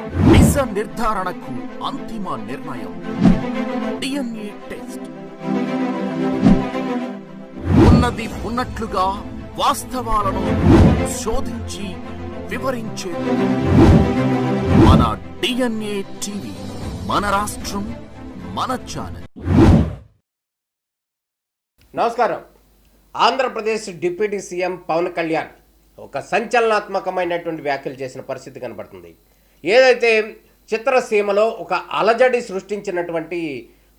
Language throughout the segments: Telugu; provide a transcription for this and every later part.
నిజ నిర్ధారణకు అంతిమ నిర్ణయం డిఎన్ఏ టెస్ట్. ఉన్నది ఉన్నట్లుగా వాస్తవాలను శోధించి వివరించేది మన డిఎన్ఏ టీవీ. మన రాష్ట్రం, మన ఛానల్. నమస్కారం. ఆంధ్రప్రదేశ్ డిప్యూటీ సీఎం పవన్ కళ్యాణ్ ఒక సంచలనాత్మకమైనటువంటి వ్యాఖ్యలు చేసిన పరిస్థితి కనబడుతుంది. ఏదైతే చిత్రసీమలో ఒక అలజడి సృష్టించినటువంటి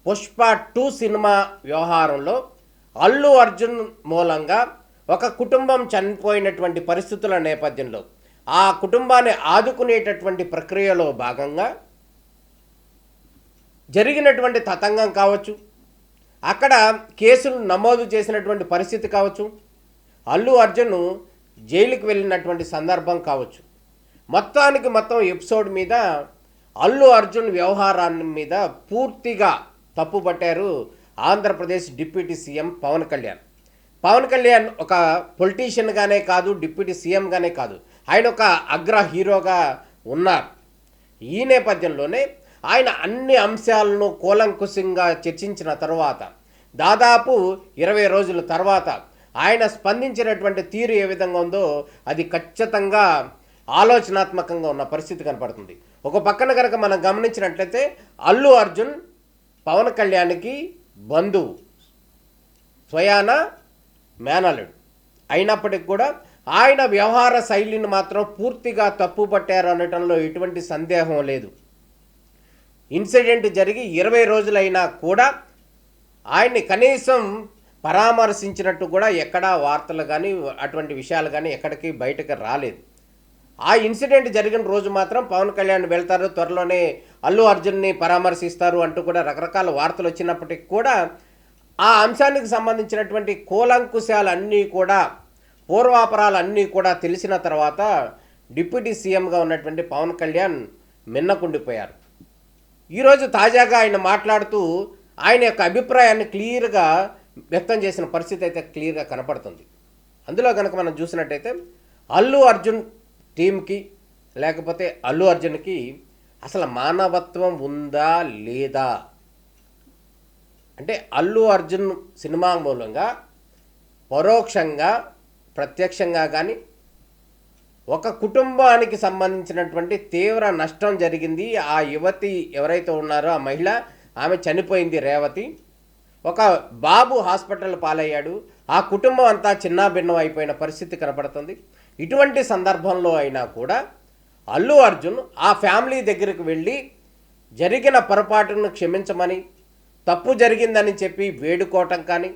పుష్ప 2 సినిమా వ్యవహారంలో అల్లు అర్జున్ మూలంగా ఒక కుటుంబం చనిపోయినటువంటి పరిస్థితుల నేపథ్యంలో ఆ కుటుంబాన్ని ఆదుకునేటటువంటి ప్రక్రియలో భాగంగా జరిగినటువంటి తతంగం కావచ్చు, అక్కడ కేసులు నమోదు చేసినటువంటి పరిస్థితి కావచ్చు, అల్లు అర్జున్ జైలుకి వెళ్ళినటువంటి సందర్భం కావచ్చు, మొత్తానికి మొత్తం ఎపిసోడ్ మీద అల్లు అర్జున్ వ్యవహారాన్ని మీద పూర్తిగా తప్పుపట్టారు ఆంధ్రప్రదేశ్ డిప్యూటీ సీఎం పవన్ కళ్యాణ్. పవన్ కళ్యాణ్ ఒక పొలిటీషియన్గానే కాదు, డిప్యూటీ సీఎంగానే కాదు, ఆయన ఒక అగ్ర హీరోగా ఉన్నారు. ఈ నేపథ్యంలోనే ఆయన అన్ని అంశాలను కూలంకుషంగా చర్చించిన తర్వాత దాదాపు 20 రోజుల తర్వాత ఆయన స్పందించినటువంటి తీరు ఏ విధంగా ఉందో అది ఖచ్చితంగా ఆలోచనాత్మకంగా ఉన్న పరిస్థితి కనపడుతుంది. ఒక పక్కన కనుక మనం గమనించినట్లయితే అల్లు అర్జున్ పవన్ కళ్యాణ్కి బంధువు, స్వయాన మేనల్లుడు అయినప్పటికి కూడా ఆయన వ్యవహార శైలిని మాత్రం పూర్తిగా తప్పుపట్టారు అనటంలో ఎటువంటి సందేహం లేదు. ఇన్సిడెంట్ జరిగి 20 రోజులైనా కూడా ఆయన్ని కనీసం పరామర్శించినట్టు కూడా ఎక్కడా వార్తలు కానీ అటువంటి విషయాలు కానీ ఎక్కడికి బయటకు రాలేదు. ఆ ఇన్సిడెంట్ జరిగిన రోజు మాత్రం పవన్ కళ్యాణ్ వెళ్తారు, త్వరలోనే అల్లు అర్జున్ని పరామర్శిస్తారు అంటూ కూడా రకరకాల వార్తలు వచ్చినప్పటికీ కూడా ఆ అంశానికి సంబంధించినటువంటి కూలంకుశాలన్నీ కూడా, పూర్వాపరాలన్నీ కూడా తెలిసిన తర్వాత డిప్యూటీ సీఎంగా ఉన్నటువంటి పవన్ కళ్యాణ్ మిన్నకుండిపోయారు. ఈరోజు తాజాగా ఆయన మాట్లాడుతూ ఆయన యొక్క అభిప్రాయాన్ని క్లియర్గా వ్యక్తం చేసిన పరిస్థితి అయితే క్లియర్గా కనపడుతుంది. అందులో కనుక మనం చూసినట్టయితే అల్లు అర్జున్ టీంకి లేకపోతే అల్లు అర్జున్కి అసలు మానవత్వం ఉందా లేదా అంటే అల్లు అర్జున్ సినిమా మూలంగా పరోక్షంగా ప్రత్యక్షంగా కానీ ఒక కుటుంబానికి సంబంధించినటువంటి తీవ్ర నష్టం జరిగింది. ఆ యువతి ఎవరైతే ఉన్నారో ఆ మహిళ, ఆమె చనిపోయింది, రేవతి. ఒక బాబు హాస్పిటల్ పాలయ్యాడు. ఆ కుటుంబం అంతా చిన్నాభిన్నం అయిపోయిన పరిస్థితి కనపడుతుంది. ఇటువంటి సందర్భంలో అయినా కూడా అల్లు అర్జున్ ఆ ఫ్యామిలీ దగ్గరికి వెళ్ళి జరిగిన పొరపాటును క్షమించమని, తప్పు జరిగిందని చెప్పి వేడుకోవటం కానీ,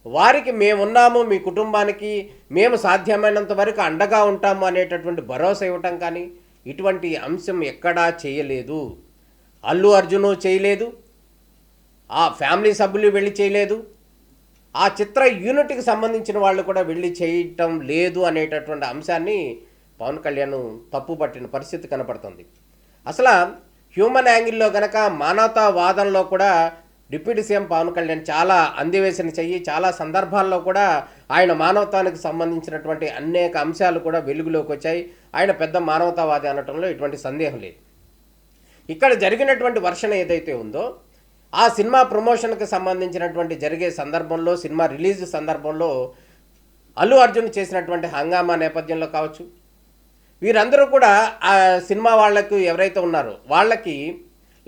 వారికి మేమున్నాము, మీ కుటుంబానికి మేము సాధ్యమైనంత వరకు అండగా ఉంటాము అనేటటువంటి భరోసా ఇవ్వటం కానీ ఇటువంటి అంశం ఎక్కడా చేయలేదు. అల్లు అర్జును చేయలేదు, ఆ ఫ్యామిలీ సభ్యులు వెళ్ళి చేయలేదు, ఆ చిత్ర యూనిట్కి సంబంధించిన వాళ్ళు కూడా వెళ్ళి చేయటం లేదు అనేటటువంటి అంశాన్ని పవన్ కళ్యాణ్ తప్పుపట్టిన పరిస్థితి కనపడుతుంది. అసలు హ్యూమన్ యాంగిల్లో కనుక మానవతావాదంలో కూడా డిప్యూటీ సీఎం పవన్ కళ్యాణ్ చాలా అందివేసిన చెయ్యి. చాలా సందర్భాల్లో కూడా ఆయన మానవతానికి సంబంధించినటువంటి అనేక అంశాలు కూడా వెలుగులోకి వచ్చాయి. ఆయన పెద్ద మానవతావాది అనటంలో ఎటువంటి సందేహం లేదు. ఇక్కడ జరిగినటువంటి వర్షన్ ఏదైతే ఉందో ఆ సినిమా ప్రమోషన్కి సంబంధించినటువంటి జరిగే సందర్భంలో, సినిమా రిలీజ్ సందర్భంలో అల్లు అర్జున్ చేసినటువంటి హంగామా నేపథ్యంలో కావచ్చు, వీరందరూ కూడా ఆ సినిమా వాళ్ళకు ఎవరైతే ఉన్నారో వాళ్ళకి,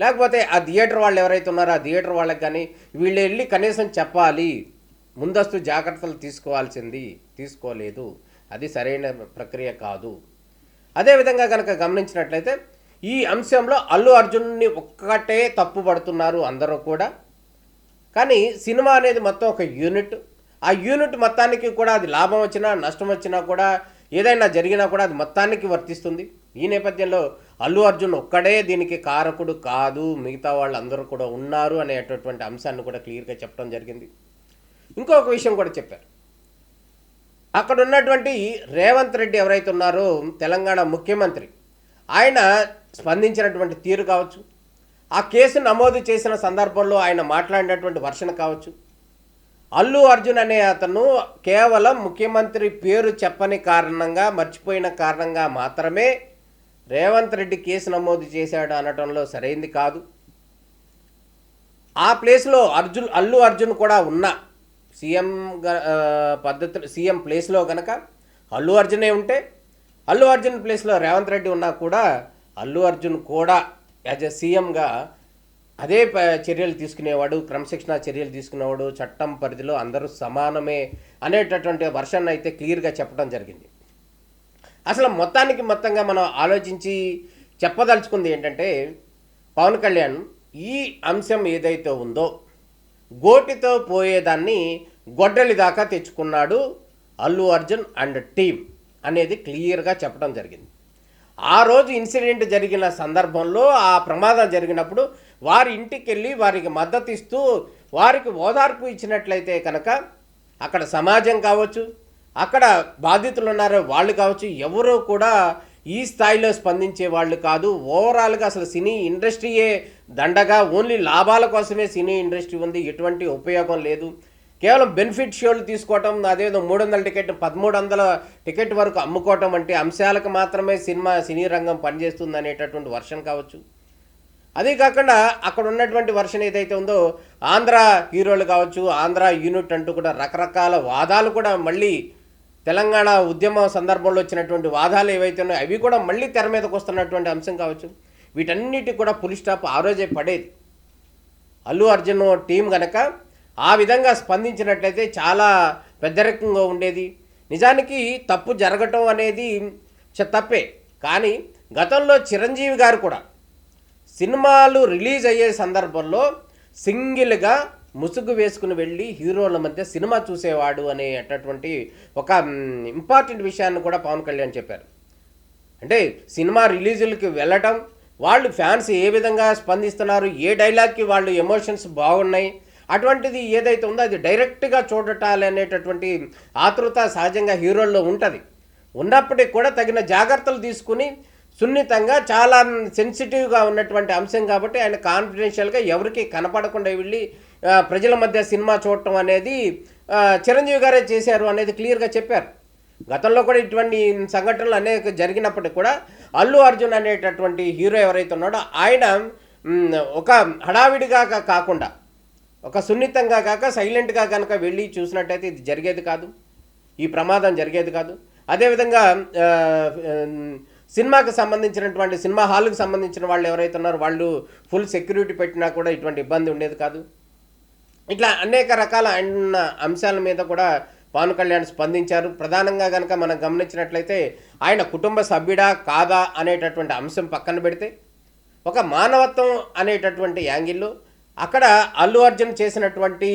లేకపోతే ఆ థియేటర్ వాళ్ళు ఎవరైతే ఉన్నారో ఆ థియేటర్ వాళ్ళకి కానీ వీళ్ళు వెళ్ళి కనీసం చెప్పాలి, ముందస్తు జాగ్రత్తలు తీసుకోలేదు, అది సరైన ప్రక్రియ కాదు. అదేవిధంగా కనుక గమనించినట్లయితే ఈ అంశంలో అల్లు అర్జున్ని ఒక్కటే తప్పు పడుతున్నారు అందరూ కూడా. కానీ సినిమా అనేది మొత్తం ఒక యూనిట్. ఆ యూనిట్ మొత్తానికి కూడా అది లాభం వచ్చినా నష్టం వచ్చినా కూడా ఏదైనా జరిగినా కూడా అది మొత్తానికి వర్తిస్తుంది. ఈ నేపథ్యంలో అల్లు అర్జున్ ఒక్కడే దీనికి కారకుడు కాదు, మిగతా వాళ్ళు అందరూ కూడా ఉన్నారు అనేటటువంటి అంశాన్ని కూడా క్లియర్గా చెప్పడం జరిగింది. ఇంకొక విషయం కూడా చెప్పారు. అక్కడ ఉన్నటువంటి రేవంత్ రెడ్డి ఎవరైతే ఉన్నారో తెలంగాణ ముఖ్యమంత్రి, ఆయన స్పందించినటువంటి తీరు కావచ్చు, ఆ కేసు నమోదు చేసిన సందర్భంలో ఆయన మాట్లాడినటువంటి వర్షన కావచ్చు, అల్లు అర్జున్ అనే అతను కేవలం ముఖ్యమంత్రి పేరు చెప్పని కారణంగా, మర్చిపోయిన కారణంగా మాత్రమే రేవంత్ రెడ్డి కేసు నమోదు చేశాడు అనటంలో సరైంది కాదు. ఆ ప్లేస్లో అల్లు అర్జున్ కూడా ఉన్న సీఎం పద్ధతి సీఎం ప్లేస్లో కనుక అల్లు అర్జునే ఉంటే, అల్లు అర్జున్ ప్లేస్లో రేవంత్ రెడ్డి ఉన్నా కూడా అల్లు అర్జున్ కూడా యాజ్ ఎ సీఎంగా అదే చర్యలు తీసుకునేవాడు, క్రమశిక్షణ చర్యలు తీసుకునేవాడు, చట్టం పరిధిలో అందరూ సమానమే అనేటటువంటి వర్షన్ అయితే క్లియర్గా చెప్పడం జరిగింది. అసలు మొత్తంగా మనం ఆలోచించి చెప్పదలుచుకుంది ఏంటంటే, పవన్ కళ్యాణ్ ఈ అంశం ఏదైతే ఉందో గోటితో పోయేదాన్ని గొడ్డలి దాకా తెచ్చుకున్నాడు అల్లు అర్జున్ అండ్ టీమ్ అనేది క్లియర్గా చెప్పడం జరిగింది. ఆ రోజు ఇన్సిడెంట్ జరిగిన సందర్భంలో, ఆ ప్రమాదం జరిగినప్పుడు వారి ఇంటికి వెళ్ళి వారికి మద్దతు ఇస్తూ వారికి ఓదార్పు ఇచ్చినట్లయితే కనుక అక్కడ సమాజం కావచ్చు, అక్కడ బాధితులు ఉన్నారో వాళ్ళు కావచ్చు, ఎవరూ కూడా ఈ స్థాయిలో స్పందించే వాళ్ళు కాదు. ఓవరాల్గా అసలు సినీ ఇండస్ట్రీయే దండగా, ఓన్లీ లాభాల కోసమే సినీ ఇండస్ట్రీ ఉంది, ఎటువంటి ఉపయోగం లేదు. కేవలం బెనిఫిట్ షోలు తీసుకోవటం, అదేవిధంగా 300 టికెట్ 1300 టికెట్ వరకు అమ్ముకోవటం వంటి అంశాలకు మాత్రమే సినీ రంగం పనిచేస్తుంది అనేటటువంటి వర్షన్ కావచ్చు. అదే కాకుండా అక్కడ ఉన్నటువంటి వర్షన్ ఏదైతే ఉందో ఆంధ్ర హీరోలు కావచ్చు, ఆంధ్ర యూనిట్ అంటూ కూడా రకరకాల వాదాలు కూడా మళ్ళీ తెలంగాణ ఉద్యమం సందర్భంలో వచ్చినటువంటి వాదాలు ఏవైతే ఉన్నాయో అవి కూడా మళ్ళీ తెర మీదకి వస్తున్నటువంటి అంశం కావచ్చు. వీటన్నిటికి కూడా పులి స్టాప్ ఆ రోజే పడేది. అల్లు అర్జున్ టీం కనుక ఆ విధంగా స్పందించినట్లయితే చాలా పెద్దరికంగా ఉండేది. నిజానికి తప్పు జరగటం అనేది తప్పే, కానీ గతంలో చిరంజీవి గారు కూడా సినిమాలు రిలీజ్ అయ్యే సందర్భంలో సింగిల్గా ముసుగు వేసుకుని వెళ్ళి హీరోల మధ్య సినిమా చూసేవాడు అనేటటువంటి ఒక ఇంపార్టెంట్ విషయాన్ని కూడా పవన్ కళ్యాణ్ చెప్పారు. అంటే సినిమా రిలీజులకి వెళ్ళటం, వాళ్ళు ఫ్యాన్స్ ఏ విధంగా స్పందిస్తున్నారు, ఏ డైలాగ్కి వాళ్ళు ఎమోషన్స్ బాగున్నాయి, అటువంటిది ఏదైతే ఉందో అది డైరెక్ట్గా చూడటాలి అనేటటువంటి ఆతృత సహజంగా హీరోల్లో ఉంటుంది. ఉన్నప్పటికీ కూడా తగిన జాగ్రత్తలు తీసుకుని సున్నితంగా చాలా సెన్సిటివ్గా ఉన్నటువంటి అంశం కాబట్టి ఆయన కాన్ఫిడెన్షియల్గా ఎవరికి కనపడకుండా వెళ్ళి ప్రజల మధ్య సినిమా చూడటం అనేది చిరంజీవి గారే చేశారు అనేది క్లియర్గా చెప్పారు. గతంలో కూడా ఇటువంటి సంఘటనలు అనేక జరిగినప్పటికీ కూడా అల్లు అర్జున్ అనేటటువంటి హీరో ఎవరైతే ఉన్నాడో ఆయన ఒక హడావిడిగా కాకుండా, ఒక సున్నితంగా కాక సైలెంట్గా కనుక వెళ్ళి చూసినట్టయితే ఇది జరిగేది కాదు, ఈ ప్రమాదం జరిగేది కాదు. అదేవిధంగా సినిమాకి సంబంధించినటువంటి సినిమా హాల్కి సంబంధించిన వాళ్ళు ఎవరైతే ఉన్నారో వాళ్ళు ఫుల్ సెక్యూరిటీ పెట్టినా కూడా ఇటువంటి ఇబ్బంది ఉండేది కాదు. ఇట్లా అనేక రకాల అంశాల మీద కూడా పవన్ కళ్యాణ్ స్పందించారు. ప్రధానంగా కనుక మనం గమనించినట్లయితే ఆయన కుటుంబ సభ్యుడా కాదా అనేటటువంటి అంశం పక్కన పెడితే, ఒక మానవత్వం అనేటటువంటి యాంగిల్లో అక్కడ అల్లు అర్జున్ చేసినటువంటి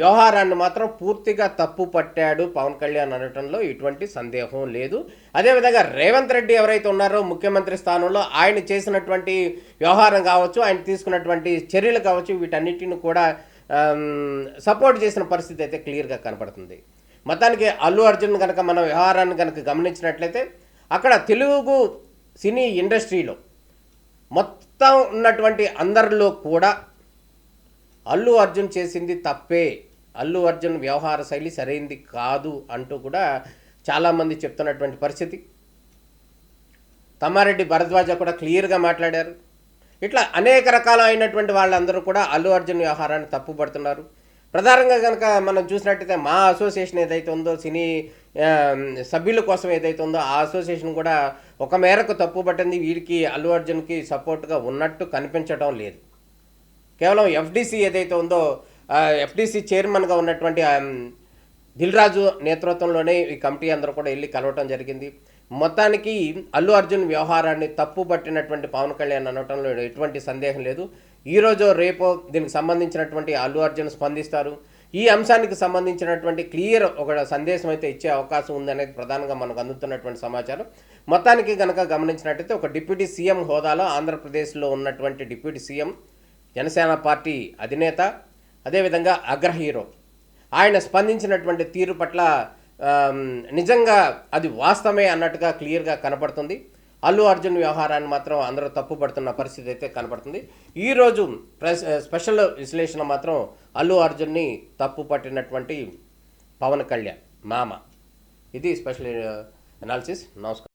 వ్యవహారాన్ని మాత్రం పూర్తిగా తప్పు పట్టాడు పవన్ కళ్యాణ్ అనటంలో ఎటువంటి సందేహం లేదు. అదేవిధంగా రేవంత్ రెడ్డి ఎవరైతే ఉన్నారో ముఖ్యమంత్రి స్థానంలో ఆయన చేసినటువంటి వ్యవహారం కావచ్చు, ఆయన తీసుకున్నటువంటి చర్యలు కావచ్చు, వీటన్నిటిని కూడా సపోర్ట్ చేసిన పరిస్థితి అయితే క్లియర్గా కనపడుతుంది. మొత్తానికి అల్లు అర్జున్ కనుక మన వ్యవహారాన్ని కనుక గమనించినట్లయితే అక్కడ తెలుగు సినీ ఇండస్ట్రీలో మొత్తం ఉన్నటువంటి అందరిలో కూడా అల్లు అర్జున్ చేసింది తప్పే, అల్లు అర్జున్ వ్యవహార శైలి సరైంది కాదు అంటూ కూడా చాలామంది చెప్తున్నటువంటి పరిస్థితి. తమ్మారెడ్డి భరద్వాజ కూడా క్లియర్గా మాట్లాడారు. ఇట్లా అనేక రకాలైనటువంటి వాళ్ళందరూ కూడా అల్లు అర్జున్ వ్యవహారాన్ని తప్పుపడుతున్నారు. ప్రధానంగా కనుక మనం చూసినట్టయితే మా అసోసియేషన్ ఏదైతే ఉందో, సినీ సభ్యుల కోసం ఏదైతే ఉందో ఆ అసోసియేషన్ కూడా ఒక మేరకు తప్పుపట్టింది. వీరికి అల్లు అర్జున్కి సపోర్ట్గా ఉన్నట్టు కనిపించడం లేదు. కేవలం ఎఫ్డీసీ ఏదైతే ఉందో ఎఫ్డీసీ చైర్మన్గా ఉన్నటువంటి దిల్ రాజు నేతృత్వంలోనే ఈ కమిటీ అందరూ కూడా వెళ్ళి కలవటం జరిగింది. మొత్తానికి అల్లు అర్జున్ వ్యవహారాన్ని తప్పు పట్టినటువంటి పవన్ కళ్యాణ్ అనటంలో ఎటువంటి సందేహం లేదు. ఈరోజు రేపో దీనికి సంబంధించినటువంటి అల్లు అర్జున్ స్పందిస్తారు. ఈ అంశానికి సంబంధించినటువంటి క్లియర్ ఒక సందేశం అయితే ఇచ్చే అవకాశం ఉందనేది ప్రధానంగా మనకు అందుతున్నటువంటి సమాచారం. మొత్తానికి కనుక గమనించినట్టయితే ఒక డిప్యూటీ సీఎం హోదాలో ఆంధ్రప్రదేశ్లో ఉన్నటువంటి డిప్యూటీ సీఎం, జనసేన పార్టీ అధినేత, అదేవిధంగా అగ్ర హీరో, ఆయన స్పందించినటువంటి తీరు పట్ల నిజంగా అది వాస్తవమే అన్నట్టుగా క్లియర్గా కనపడుతుంది. అల్లు అర్జున్ వ్యవహారాన్ని మాత్రం అందరూ తప్పుపడుతున్న పరిస్థితి అయితే కనపడుతుంది. ఈరోజు స్పెషల్ విశ్లేషణ మాత్రం అల్లు అర్జున్ని తప్పు పట్టినటువంటి పవన్ కళ్యాణ్ మామ. ఇది స్పెషల్ అనాలిసిస్. నమస్కారం.